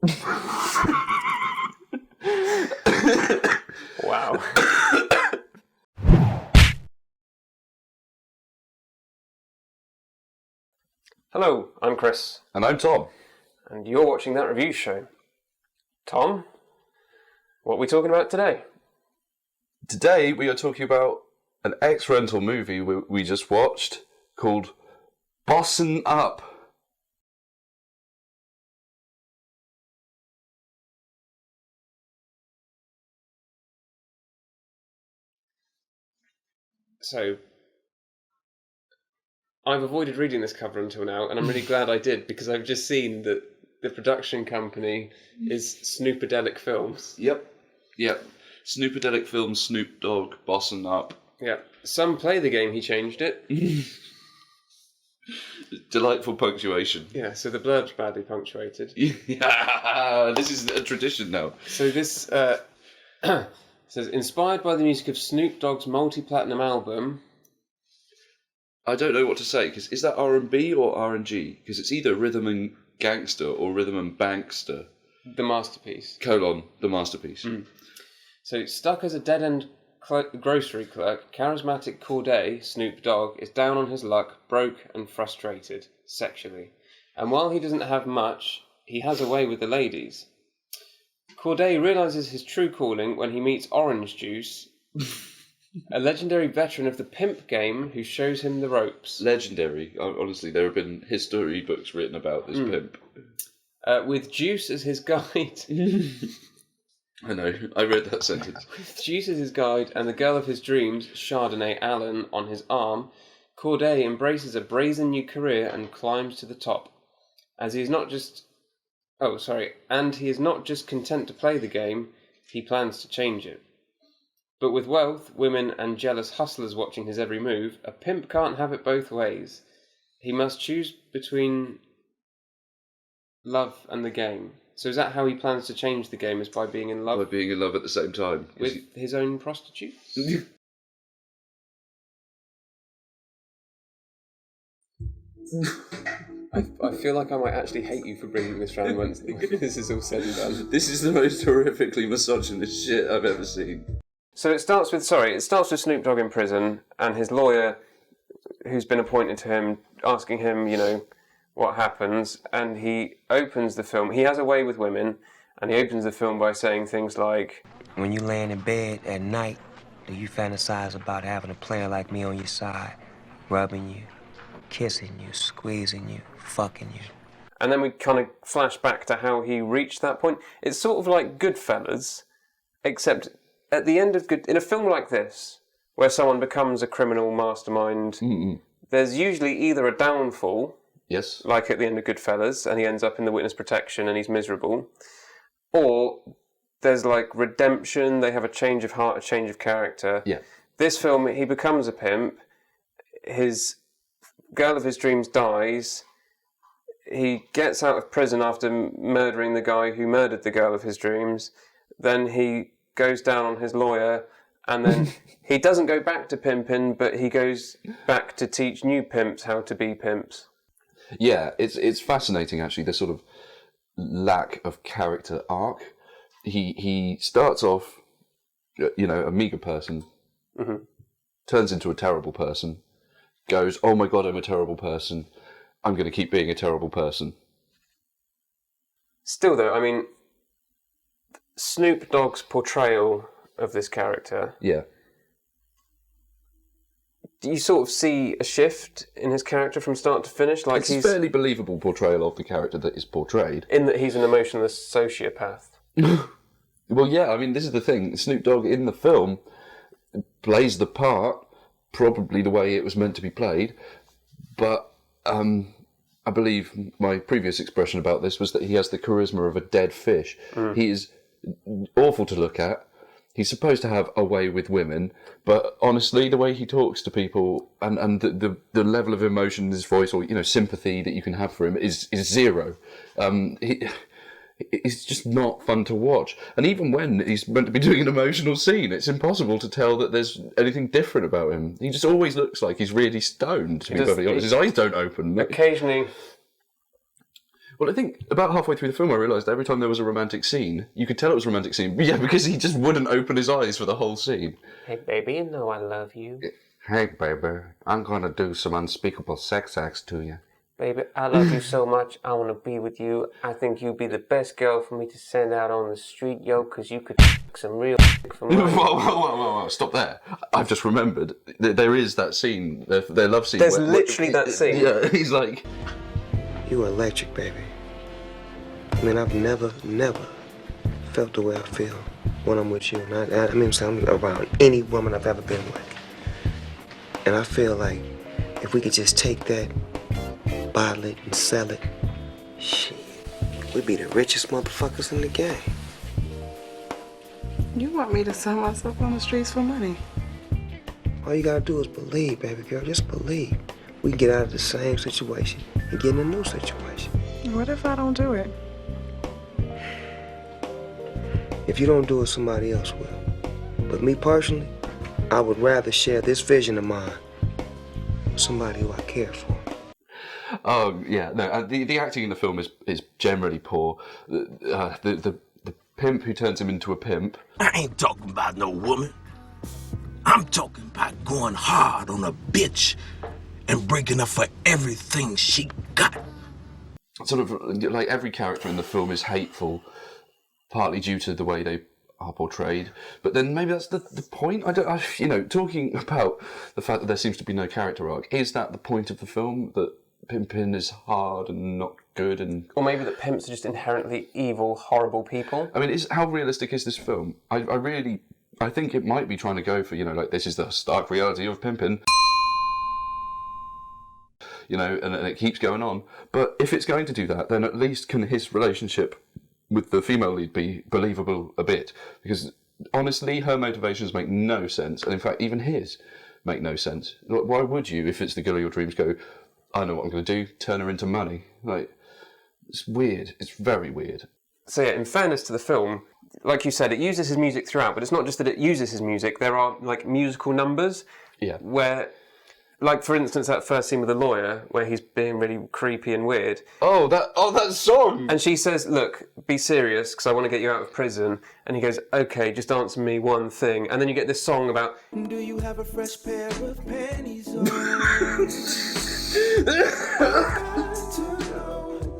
Wow. Hello, I'm Chris. And I'm Tom. And you're watching That Review Show. Tom, what are we talking about today? Today we are talking about an ex-rental movie we just watched called Bossin' Up. So, I've avoided reading this cover until now, and I'm really glad I did, because I've just seen that the production company is Snoopadelic Films. Yep. Snoopadelic Films, Snoop Dogg, Bossin' Up. Yeah. Some play the game, he changed it. Delightful punctuation. Yeah, so the blurb's badly punctuated. Yeah, this is a tradition now. So this says, inspired by the music of Snoop Dogg's multi-platinum album... I don't know what to say, because is that R&B or R&G? Because it's either Rhythm and Gangster or Rhythm and Bankster. The Masterpiece. The Masterpiece. Mm. So, stuck as a dead-end grocery clerk, charismatic Corday, Snoop Dogg, is down on his luck, broke and frustrated, sexually. And while he doesn't have much, he has a way with the ladies. Corday realises his true calling when he meets Orange Juice, a legendary veteran of the pimp game who shows him the ropes. Legendary. Honestly, there have been history books written about this pimp. With Juice as his guide. I know, I read that sentence. With Juice as his guide and the girl of his dreams, Chardonnay Allen, on his arm, Corday embraces a brazen new career and climbs to the top. As he is not just... And he is not just content to play the game, he plans to change it. But with wealth, women, and jealous hustlers watching his every move, a pimp can't have it both ways. He must choose between love and the game. So is that how he plans to change the game, is by being in love? By being in love at the same time. With his own prostitutes? I feel like I might actually hate you for bringing this round once this is all said and done. This is the most horrifically misogynist shit I've ever seen. So it starts with Snoop Dogg in prison, and his lawyer, who's been appointed to him, asking him, what happens, and he opens the film. He has a way with women, and he opens the film by saying things like, when you laying in bed at night, do you fantasize about having a player like me on your side, rubbing you, kissing you, squeezing you, fucking you? And then we kind of flash back to how he reached that point. It's sort of like Goodfellas, except at the end of in a film like this, where someone becomes a criminal mastermind, there's usually either a downfall, yes, like at the end of Goodfellas, and he ends up in the witness protection and he's miserable, or there's like redemption, they have a change of heart, a change of character. Yeah. This film, he becomes a pimp, his girl of his dreams dies, he gets out of prison after murdering the guy who murdered the girl of his dreams, then he goes down on his lawyer, and then he doesn't go back to pimping, but he goes back to teach new pimps how to be pimps. Yeah, it's fascinating actually, the sort of lack of character arc. He starts off, a meager person, turns into a terrible person, goes, oh my god, I'm a terrible person, I'm going to keep being a terrible person. Still though, I mean, Snoop Dogg's portrayal of this character... Yeah. Do you sort of see a shift in his character from start to finish? Like, it's a fairly believable portrayal of the character that is portrayed. In that he's an emotionless sociopath. Well, yeah, I mean, this is the thing. Snoop Dogg in the film plays the part probably the way it was meant to be played, but I believe my previous expression about this was that he has the charisma of a dead fish. He is awful to look at. He's supposed to have a way with women, but honestly, the way he talks to people and the level of emotion in his voice, or sympathy that you can have for him is zero. It's just not fun to watch. And even when he's meant to be doing an emotional scene, it's impossible to tell that there's anything different about him. He just always looks like he's really stoned, to be perfectly honest. His eyes don't open. Occasionally... Well, I think about halfway through the film I realised every time there was a romantic scene, you could tell it was a romantic scene, yeah, because he just wouldn't open his eyes for the whole scene. Hey, baby, you know I love you. Hey, baby, I'm going to do some unspeakable sex acts to you. Baby, I love you so much. I want to be with you. I think you'd be the best girl for me to send out on the street, yo, because you could some real for money. Whoa, stop there. I've just remembered. There is that scene, their love scene. There's literally that scene. Yeah, he's like... You are electric, baby. I mean, I've never felt the way I feel when I'm with you. And I'm around any woman I've ever been with. And I feel like if we could just take that, bottle it, and sell it, shit, we'd be the richest motherfuckers in the game. You want me to sell myself on the streets for money? All you gotta do is believe, baby girl, just believe. We can get out of the same situation and get in a new situation. What if I don't do it? If you don't do it, somebody else will. But me personally, I would rather share this vision of mine with somebody who I care for. Oh, yeah, no, the acting in the film is generally poor. The pimp who turns him into a pimp. I ain't talking about no woman. I'm talking about going hard on a bitch and breaking up for everything she got. Sort of like every character in the film is hateful, partly due to the way they are portrayed. But then maybe that's the point. Talking about the fact that there seems to be no character arc, is that the point of the film, that pimping is hard and not good? And Or maybe that pimps are just inherently evil, horrible people. I mean, how realistic is this film? I think it might be trying to go for, this is the stark reality of pimping. And it keeps going on. But if it's going to do that, then at least can his relationship with the female lead be believable a bit? Because honestly, her motivations make no sense. And in fact, even his make no sense. Why would you, if it's the girl of your dreams, go, I know what I'm going to do, turn her into money? It's weird. It's very weird. So yeah, in fairness to the film, like you said, it uses his music throughout, but it's not just that it uses his music. There are musical numbers where, for instance, that first scene with the lawyer where he's being really creepy and weird. That song! And she says, look, be serious, because I want to get you out of prison. And he goes, okay, just answer me one thing. And then you get this song about, do you have a fresh pair of panties on?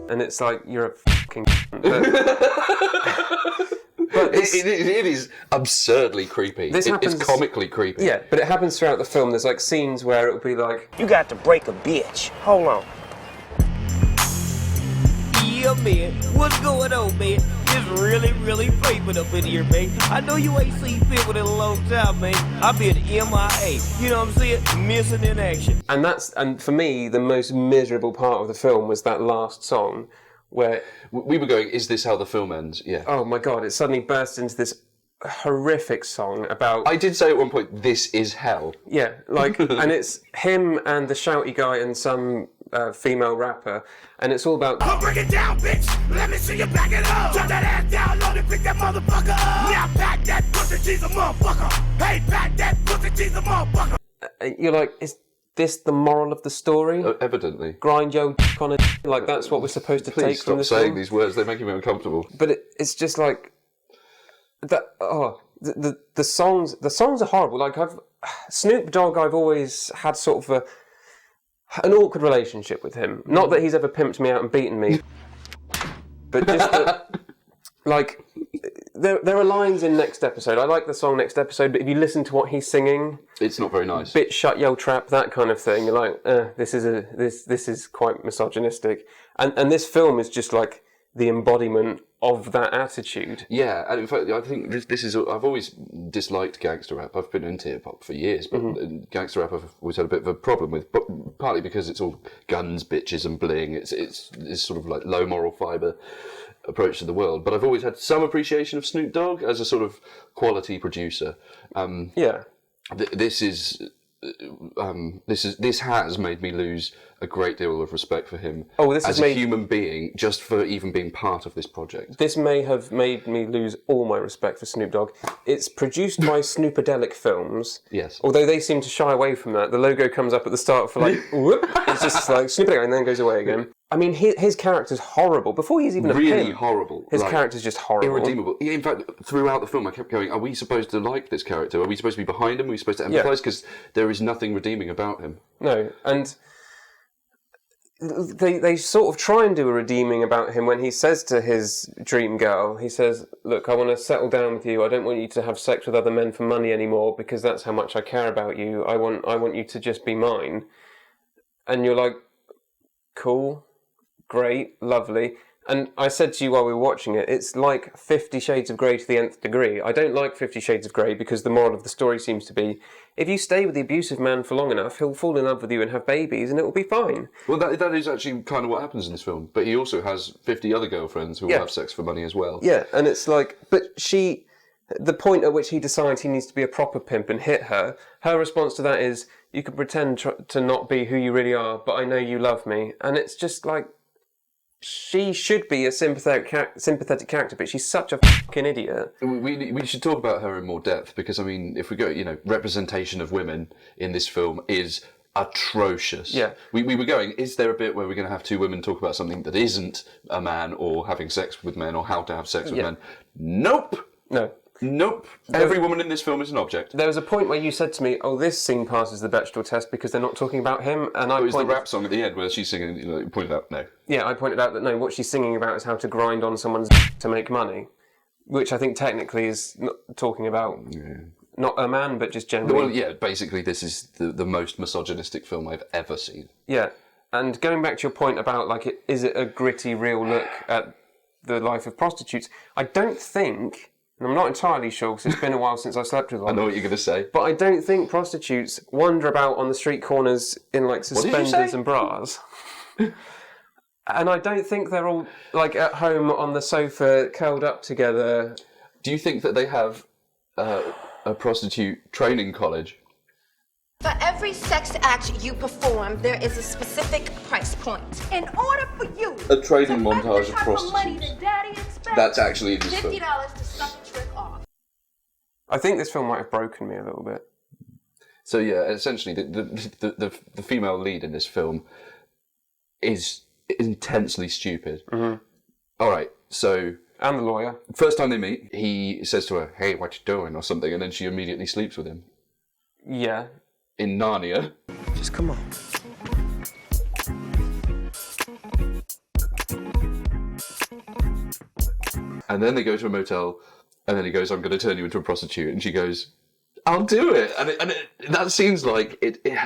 and it's like, you're a fucking But it is absurdly creepy. It's comically creepy. Yeah, but it happens throughout the film. There's scenes where it'll be like, You got to break a bitch. Hold on. Yeah, man. What's going on, man? It's really pimping up in here, man. I know you ain't seen pimping in a long time, man. I've been MIA. You know what I'm saying? Missing in action. And for me, the most miserable part of the film was that last song where we were going, is this how the film ends? Yeah. Oh my God, it suddenly burst into this horrific song about... I did say at one point, this is hell. Yeah, and it's him and the shouty guy and some female rapper, and it's all about... I'll break it down, bitch! Let me see you back it up! Drop that ass down low and pick that motherfucker up! Now pack that pussy, she's a motherfucker! Hey, pack that pussy, she's a motherfucker! You're like, is this the moral of the story? Evidently. Grind your dick on a dick, that's what we're supposed to take from this Please stop saying film? these words, they're making me uncomfortable. But it's just like... The songs are horrible. Snoop Dogg, I've always had sort of an awkward relationship with him. Not that he's ever pimped me out and beaten me, but just that, there are lines in Next Episode. I like the song Next Episode, but if you listen to what he's singing, it's not very nice. Bitch, shut yo trap, that kind of thing. You're like, this is quite misogynistic, and this film is just like the embodiment of that attitude. Yeah, and in fact, I think this is... I've always disliked gangster rap. I've been into hip-hop for years, but gangster rap I've always had a bit of a problem with, but partly because it's all guns, bitches and bling. It's sort of like low moral fibre approach to the world. But I've always had some appreciation of Snoop Dogg as a sort of quality producer. Yeah. This has made me lose a great deal of respect for him as a human being, just for even being part of this project. This may have made me lose all my respect for Snoop Dogg. It's produced by Snoopadelic Films. Yes. Although they seem to shy away from that. The logo comes up at the start for like, whoop. It's just like Snoopadelic and then goes away again. I mean, his character's horrible. Before he's even really a pimp, horrible. His character's just horrible. Irredeemable. In fact, throughout the film, I kept going, are we supposed to like this character? Are we supposed to be behind him? Are we supposed to empathise? Because there is nothing redeeming about him. No, and they sort of try and do a redeeming about him when he says to his dream girl, he says, look, I want to settle down with you. I don't want you to have sex with other men for money anymore because that's how much I care about you. I want you to just be mine. And you're like, cool. Great, lovely. And I said to you while we were watching it, it's like 50 Shades of Grey to the nth degree. I don't like 50 Shades of Grey because the moral of the story seems to be, if you stay with the abusive man for long enough, he'll fall in love with you and have babies and it will be fine. Well, that is actually kind of what happens in this film. But he also has 50 other girlfriends who will have sex for money as well. Yeah, and it's like, but the point at which he decides he needs to be a proper pimp and hit her, her response to that is, you can pretend to not be who you really are, but I know you love me. And it's just like, she should be a sympathetic character, but she's such a fucking idiot. We should talk about her in more depth because, I mean, if we go, representation of women in this film is atrocious. Yeah. We were going, is there a bit where we're going to have two women talk about something that isn't a man or having sex with men or how to have sex with men? Nope! Nope. Every woman in this film is an object. There was a point where you said to me, oh, this scene passes the Bechdel test because they're not talking about him. And it was the rap song at the end where she's singing, you pointed out, no. Yeah, I pointed out that no, what she's singing about is how to grind on someone's to make money, which I think technically is not talking about not a man, but just generally. Well, yeah, basically this is the most misogynistic film I've ever seen. Yeah, and going back to your point about, like, is it a gritty, real look at the life of prostitutes? I don't think... And I'm not entirely sure because it's been a while since I slept with one. I know what you're going to say. But I don't think prostitutes wander about on the street corners in like suspenders and bras. And I don't think they're all like at home on the sofa curled up together. Do you think that they have a prostitute training college? For every sex act you perform, there is a specific price point. In order for you a training to montage the of prostitutes. money that Daddy expects, that's actually in this film. $50 to suck a trick off. I think this film might have broken me a little bit. So yeah, essentially the female lead in this film is intensely stupid. Mm-hmm. All right, so... And the lawyer. First time they meet, he says to her, hey, what you doing, or something, and then she immediately sleeps with him. Yeah. In Narnia. Just come on. And then they go to a motel, and then he goes, I'm going to turn you into a prostitute. And she goes, I'll do it. And that seems like,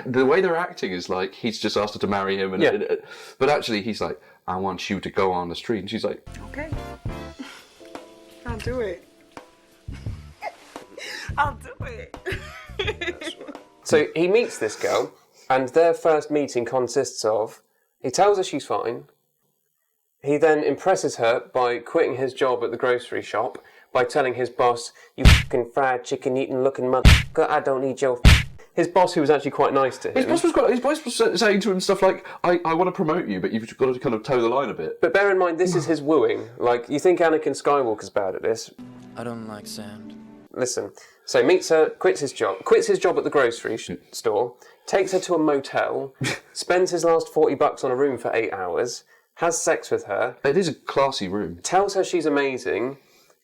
the way they're acting is like, he's just asked her to marry him. But actually, he's like, I want you to go on the street. And she's like, Okay. I'll do it. I'll do it. So he meets this girl, and their first meeting consists of, he tells her she's fine. He then impresses her by quitting his job at the grocery shop, by telling his boss, you fucking fried chicken eating looking motherfucker, I don't need your His boss, who was actually quite nice to him. His boss was saying to him stuff like, I want to promote you, but you've got to kind of toe the line a bit. But bear in mind, this is his wooing. Like, you think Anakin Skywalker's bad at this? I don't like sand. Listen, so meets her, quits his job at the grocery store, takes her to a motel, spends his last $40 on a room for 8 hours, has sex with her. It is a classy room. Tells her she's amazing,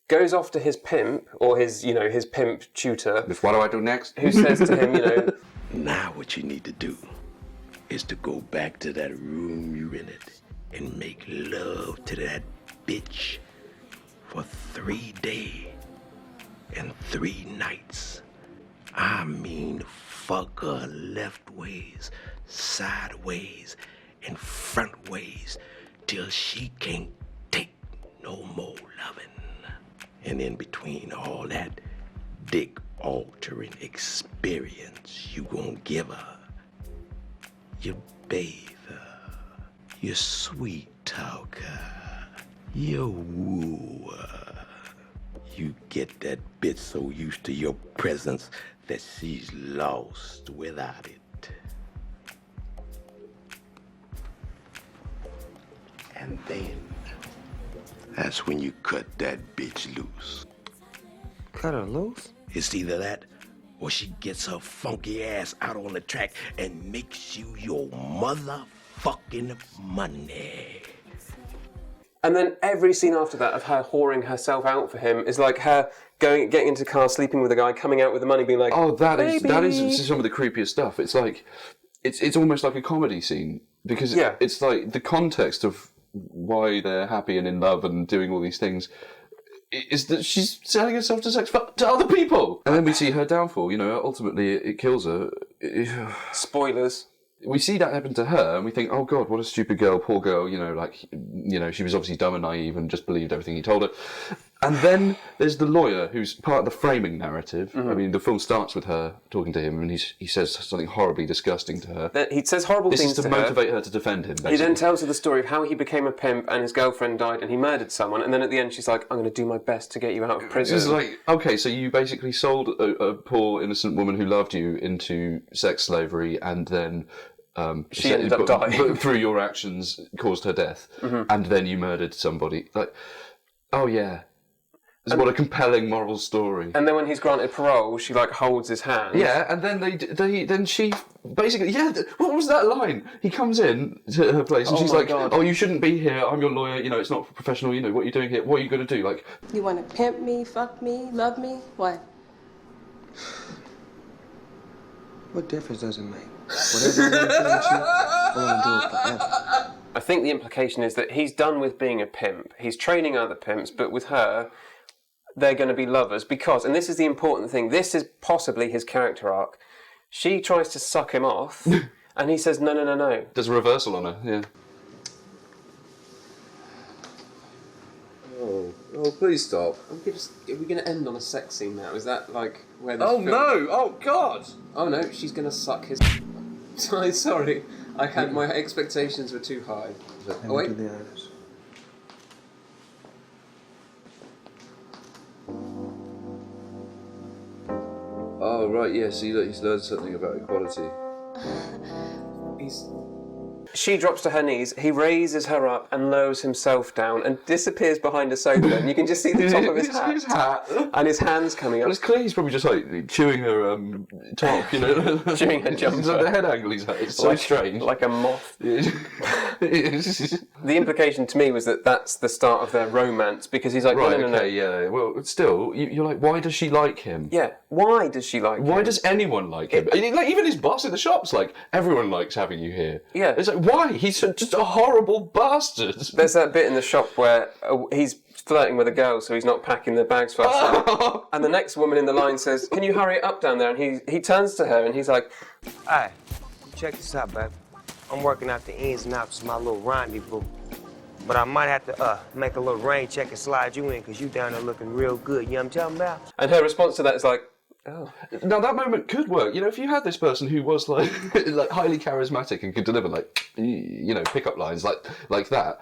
goes off to his pimp, or his pimp tutor. What do I do next? Who says to him, Now what you need to do is to go back to that room you rented and make love to that bitch for 3 days and 3 nights. I mean, fuck her left ways, sideways, and front ways till she can't take no more loving. And in between all that dick altering experience you gonna give her, you bathe her, you sweet talk her, you woo her. You get that bitch so used to your presence that she's lost without it. And then, that's when you cut that bitch loose. Cut her loose? It's either that or she gets her funky ass out on the track and makes you your motherfucking money. And then every scene after that of her whoring herself out for him is like her getting into the car, sleeping with a guy, coming out with the money, being like, Oh, that is "Baby." some of the creepiest stuff. It's like, it's almost like a comedy scene because it's like the context of why they're happy and in love and doing all these things is that she's selling herself to sex to other people. And then we see her downfall, you know, ultimately it kills her. Spoilers. We see that happen to her and we think, oh God, what a stupid girl, poor girl, you know, like, you know, she was obviously dumb and naive and just believed everything he told her. And then there's the lawyer who's part of the framing narrative. Mm-hmm. I mean, the film starts with her talking to him and he says something horribly disgusting to her. He says horrible This things is to to motivate her to defend him, basically. He then tells her the story of how he became a pimp and his girlfriend died and he murdered someone, and then at the end she's like, I'm going to do my best to get you out of prison. It's like, okay, so you basically sold a poor innocent woman who loved you into sex slavery and then... she ended up dying. But through your actions caused her death, and then you murdered somebody. Like, oh yeah, what a compelling moral story. And then when he's granted parole, she like holds his hand. Yeah, and then then she basically what was that line? He comes in to her place and she's like, God. "Oh, you shouldn't be here. I'm your lawyer. You know, it's not professional. You know what are you doing here? What are you going to do?" Like, You want to pimp me, fuck me, love me? What? What difference does it make? Whatever I want to do with you, I want to do it forever. I think the implication is that he's done with being a pimp. He's training other pimps, but with her, they're going to be lovers because, and this is the important thing, this is possibly his character arc. She tries to suck him off, and he says, no. there's a reversal on her. Yeah. Oh, please stop. Are we going to end on a sex scene now? Is that like where the Oh no! Oh God! Oh no, she's going to suck his... Sorry, my expectations were too high. Oh wait. To be honest. Oh right, yeah. See, look, he's learned something about equality. She drops to her knees, he raises her up and lowers himself down and disappears behind a sofa, and you can just see the top of his hat. And his hands coming up. Well, it's clear he's probably just like chewing her top, you know. Chewing her jumper. It's like the head angle he's at. It's so strange. Like a moth. The implication to me was that that's the start of their romance, because he's like, Right, no. okay, yeah. Well, still, you're like, why does she like him? Yeah, why does she like him? Why does anyone like him? Like, even his boss in the shop's like, everyone likes having you here. Yeah. It's like, why? He's just a horrible bastard. There's that bit in the shop where he's flirting with a girl, so he's not packing the bags fast enough. And the next woman in the line says, can you hurry it up down there? And he turns to her and he's like, Hey, check this out, baby. I'm working out the ins and outs of my little rendezvous. But I might have to make a little rain check and slide you in, because you down there looking real good. You know what I'm talking about? and her response to that is like, oh. Now that moment could work. You know, if you had this person who was like, like highly charismatic and could deliver like, you know, pickup lines like that,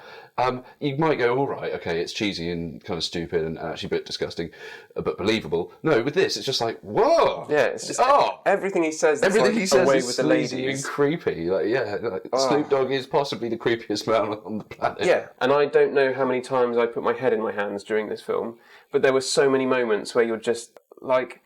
you might go, all right, okay, it's cheesy and kind of stupid and actually a bit disgusting, but believable. No, with this, it's just like, whoa. Yeah, it's just everything he says. Everything like he says away is with the sleazy ladies. and creepy. Like, yeah, Snoop Dogg is possibly the creepiest man on the planet. Yeah, and I don't know how many times I put my head in my hands during this film, but there were so many moments where you're just like,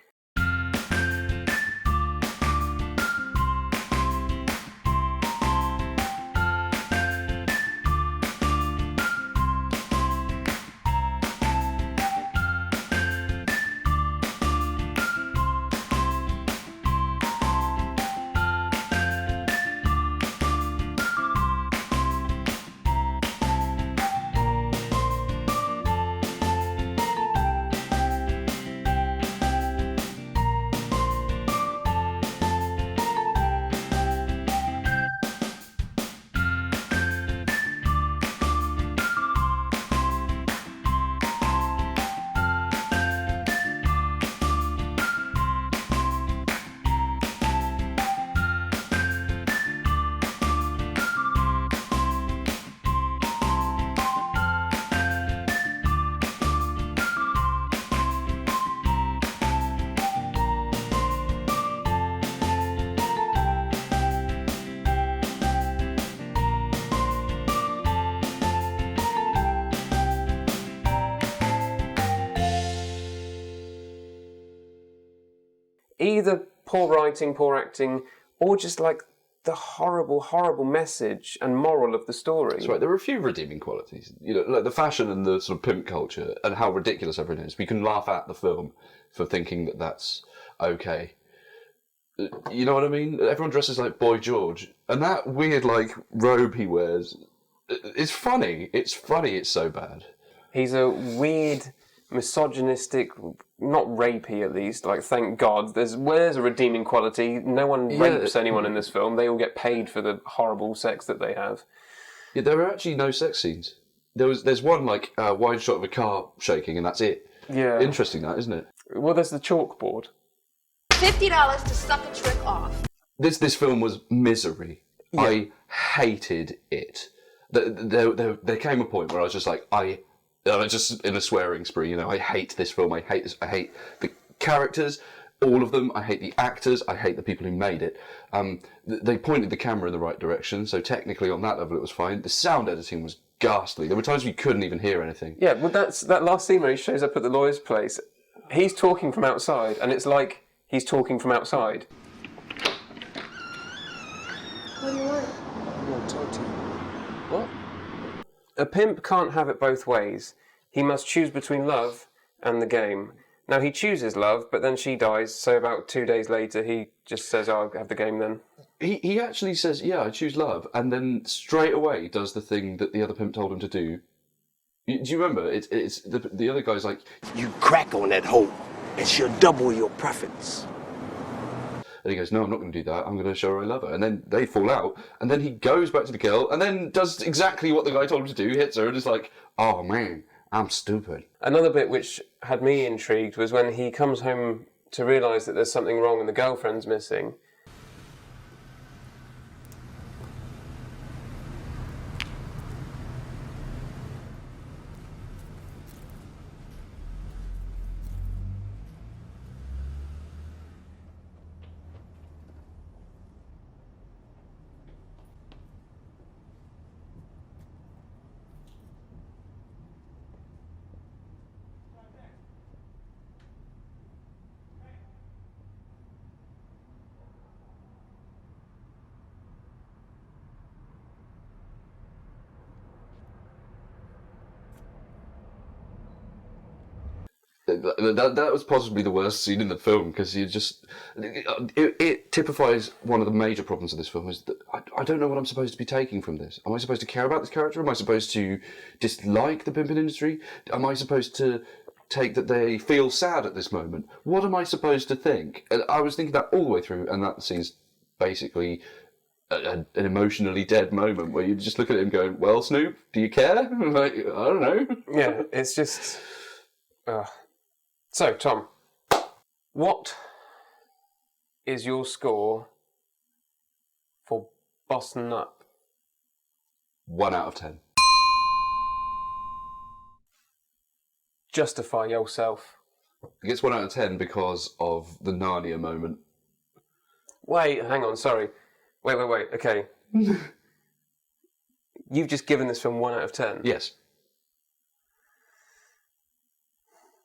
either poor writing, poor acting, or just like the horrible, horrible message and moral of the story. That's right. There are a few redeeming qualities. Like the fashion and the sort of pimp culture and how ridiculous everything is. We can laugh at the film for thinking that that's okay. You know what I mean? Everyone dresses like Boy George, and that weird like robe he wears, it's funny. It's funny. It's so bad. He's a weird, misogynistic, not rapey at least, like thank God. There's a redeeming quality. No one rapes anyone in this film. They all get paid for the horrible sex that they have. Yeah, there are actually no sex scenes. There's one like wide shot of a car shaking and that's it. Yeah. Interesting that, isn't it? Well, there's the chalkboard. $50 to suck a trick off. This film was misery. Yeah. I hated it. There came a point where I was just like, just in a swearing spree, I hate this film, I hate this, I hate the characters, all of them, I hate the actors, I hate the people who made it. They pointed the camera in the right direction, so technically on that level it was fine. The sound editing was ghastly. There were times we couldn't even hear anything. Yeah, well that's that last scene where he shows up at the lawyer's place. He's talking from outside, and it's like he's talking from outside. What do you want? I want to talk to you. What? A pimp can't have it both ways. He must choose between love and the game. Now, he chooses love, but then she dies, so about 2 days later, he just says, I'll have the game then. He actually says, yeah, I choose love, and then straight away does the thing that the other pimp told him to do. Do you remember? It's the other guy's like, You crack on that hoe, and she'll double your profits. and he goes, no, I'm not going to do that. I'm going to show her I love her. And then they fall out, and then he goes back to the girl, and then does exactly what the guy told him to do, hits her, and is like, oh man, I'm stupid. Another bit which had me intrigued was when he comes home to realise that there's something wrong and the girlfriend's missing. That was possibly the worst scene in the film, because it typifies one of the major problems of this film, is that I don't know what I'm supposed to be taking from this. Am I supposed to care about this character? Am I supposed to dislike the pimping industry? Am I supposed to take that they feel sad at this moment? What am I supposed to think? And I was thinking that all the way through, and that scene's basically an emotionally dead moment where you just look at him going, well, Snoop, do you care? Like, I don't know. Yeah, it's just... So, Tom, what is your score for Bossing Up? 1 out of 10. Justify yourself. It gets 1 out of 10 because of the Narnia moment. Wait, hang on, sorry. Wait, okay. You've just given this film 1 out of 10? Yes.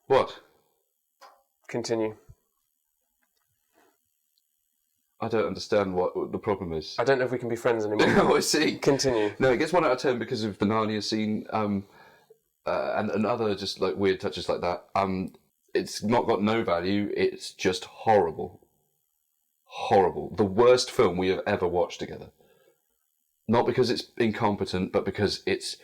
What? Continue. I don't understand what the problem is. I don't know if we can be friends anymore. Oh, I see. Continue. No, it gets 1 out of 10 because of the Narnia scene, and other just like weird touches like that. It's not got no value. It's just horrible. Horrible. The worst film we have ever watched together. Not because it's incompetent, but because it's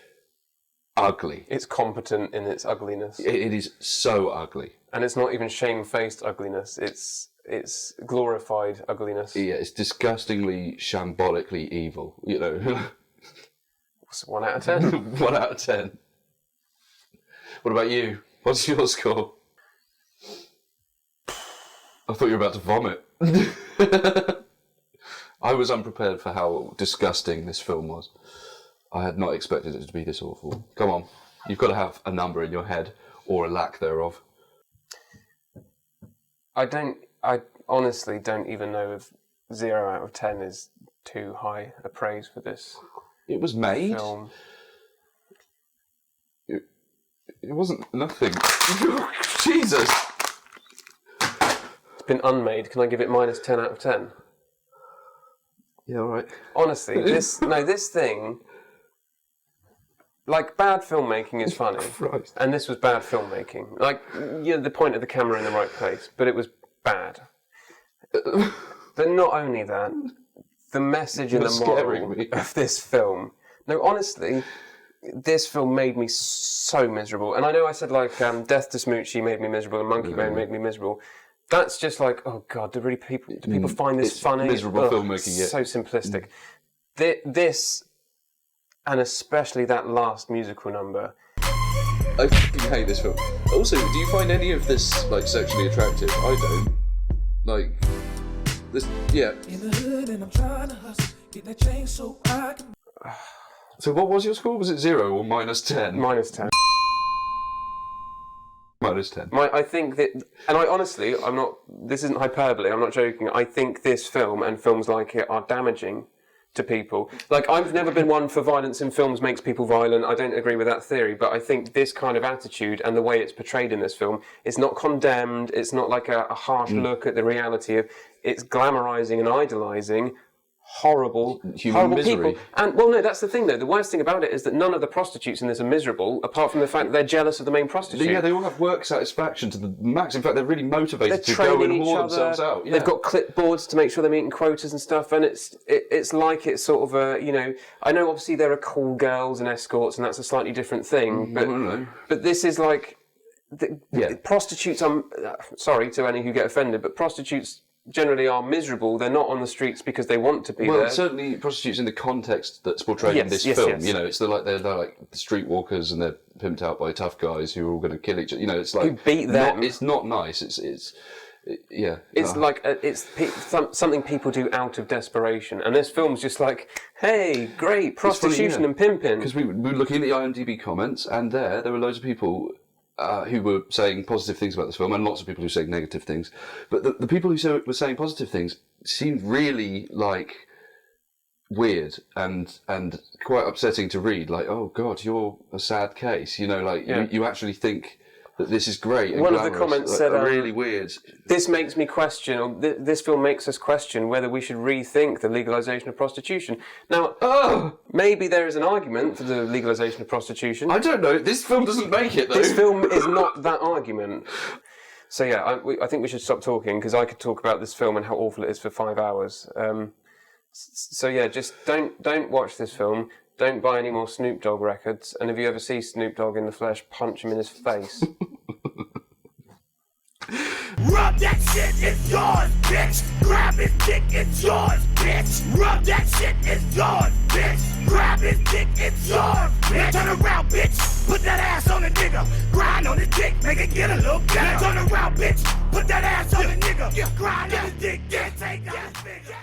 ugly. It's competent in its ugliness. It is so ugly. And it's not even shame-faced ugliness. It's glorified ugliness. Yeah, it's disgustingly, shambolically evil, It's 1 out of 10. 1 out of 10. What about you? What's your score? I thought you were about to vomit. I was unprepared for how disgusting this film was. I had not expected it to be this awful. Come on, you've got to have a number in your head, or a lack thereof. I honestly don't even know if 0 out of 10 is too high a praise for this It was made. film. It wasn't nothing. Jesus! been unmade, can I give it minus 10 out of 10? Yeah, all right. Honestly, this thing, like, bad filmmaking is funny. Christ. And this was bad filmmaking. Like, the point of the camera in the right place, but it was bad. But not only that, the message and the moral of this film. No, honestly, this film made me so miserable. And I know I said, like, Death to Smoochie made me miserable and Monkey Bone made me miserable. That's just like, oh God, do people find this funny? Miserable filmmaking, yeah. So simplistic. This, and especially that last musical number. I fucking hate this film. Also, do you find any of this, like, sexually attractive? I don't. Like, this, yeah. In the hood and I'm trying to hustle, get that chain so I can... So what was your score? Was it 0 or minus 10? Minus 10. Minus 10. I think that, and I honestly, this isn't hyperbole, I'm not joking, I think this film and films like it are damaging to people. Like, I've never been one for violence in films makes people violent. I don't agree with that theory, but I think this kind of attitude and the way it's portrayed in this film is not condemned. It's not like a harsh look at the reality of. It's glamorizing and idolizing horrible misery. people. And well, no, that's the thing though. The worst thing about it is that none of the prostitutes in this are miserable, apart from the fact that they're jealous of the main prostitute. Yeah, they all have work satisfaction to the max. In fact, they're really motivated They're to go and training each haul other. themselves out. Yeah. They've got clipboards to make sure they're meeting quotas and stuff, and it's like it's sort of a, I know obviously there are call girls and escorts, and that's a slightly different thing, but this is like, prostitutes, sorry to any who get offended, but prostitutes generally are miserable. They're not on the streets because they want to be there. Well, certainly prostitutes in the context that's portrayed in this film. Yes. It's they're like the streetwalkers and they're pimped out by tough guys who are all going to kill each other. It's like who beat them. It's not nice. It's something people do out of desperation, and this film's just like, hey, great prostitution and pimping. Because we were looking at the IMDb comments, and there were loads of people who were saying positive things about this film, and lots of people who were saying negative things. But the people who were saying positive things seemed really like weird and quite upsetting to read. Like, oh God, you're a sad case. You actually think that this is great. And one of the comments said, really weird. This makes me question, or this film makes us question whether we should rethink the legalisation of prostitution. Now, maybe there is an argument for the legalisation of prostitution. I don't know. This film doesn't make it, though. This film is not that argument. So yeah, I think we should stop talking, because I could talk about this film and how awful it is for 5 hours. So yeah, just don't watch this film. Don't buy any more Snoop Dogg records, and if you ever see Snoop Dogg in the flesh, punch him in his face. Rub that shit, it's yours, bitch. Grab his dick, it's yours, bitch. Rub that shit, it's yours, bitch. Grab his dick, it's yours, bitch. Turn around, bitch. Put that ass on the nigga. Grind on the dick, make it get a little better. Turn around, bitch. Put that ass on the nigga. Grind on the dick, get take out his bitch.